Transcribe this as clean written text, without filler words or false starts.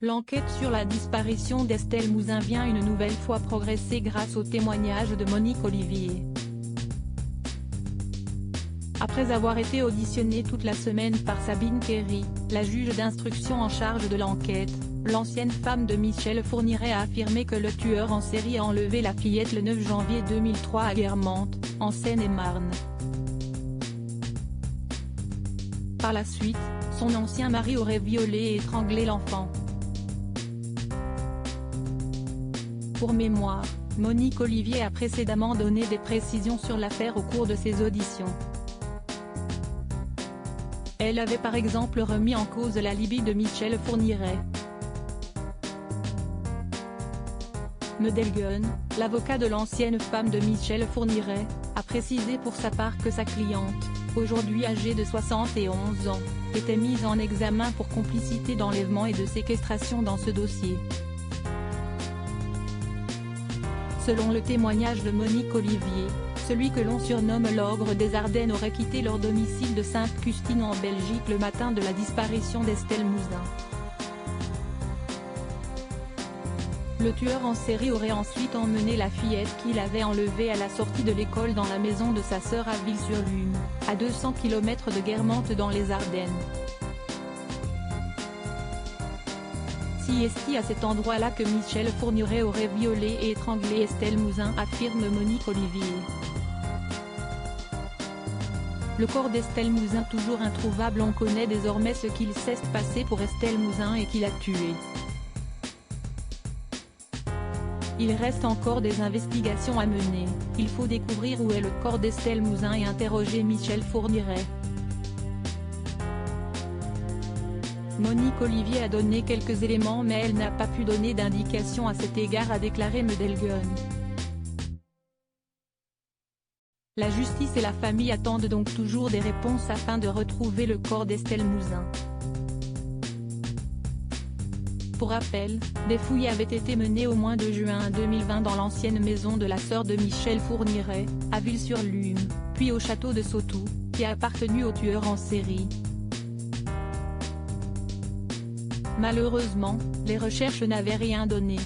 L'enquête sur la disparition d'Estelle Mouzin vient une nouvelle fois progresser grâce au témoignage de Monique Olivier. Après avoir été auditionnée toute la semaine par Sabine Kéry, la juge d'instruction en charge de l'enquête, l'ancienne femme de Michel Fourniret a affirmé que le tueur en série a enlevé la fillette le 9 janvier 2003 à Guermantes, en Seine-et-Marne. Par la suite, son ancien mari aurait violé et étranglé l'enfant. Pour mémoire, Monique Olivier a précédemment donné des précisions sur l'affaire au cours de ses auditions. Elle avait par exemple remis en cause l'alibi de Michel Fourniret. Medelgun, l'avocat de l'ancienne femme de Michel Fourniret, a précisé pour sa part que sa cliente, aujourd'hui âgée de 71 ans, était mise en examen pour complicité d'enlèvement et de séquestration dans ce dossier. Selon le témoignage de Monique Olivier, celui que l'on surnomme l'ogre des Ardennes aurait quitté leur domicile de Sainte-Custine en Belgique le matin de la disparition d'Estelle Mouzin. Le tueur en série aurait ensuite emmené la fillette qu'il avait enlevée à la sortie de l'école dans la maison de sa sœur à Ville-sur-Lume, à 200 km de Guermantes dans les Ardennes. C'est à cet endroit-là que Michel Fourniret aurait violé et étranglé Estelle Mouzin, affirme Monique Olivier. Le corps d'Estelle Mouzin toujours introuvable. On connaît désormais ce qu'il s'est passé pour Estelle Mouzin et qui l'a tuée. Il reste encore des investigations à mener, il faut découvrir où est le corps d'Estelle Mouzin et interroger Michel Fourniret. Monique Olivier a donné quelques éléments mais elle n'a pas pu donner d'indication à cet égard, a déclaré Medelgun. La justice et la famille attendent donc toujours des réponses afin de retrouver le corps d'Estelle Mouzin. Pour rappel, des fouilles avaient été menées au mois de juin 2020 dans l'ancienne maison de la sœur de Michel Fourniret, à Ville-sur-Lume, puis au château de Sautou, qui a appartenu au tueur en série. Malheureusement, les recherches n'avaient rien donné.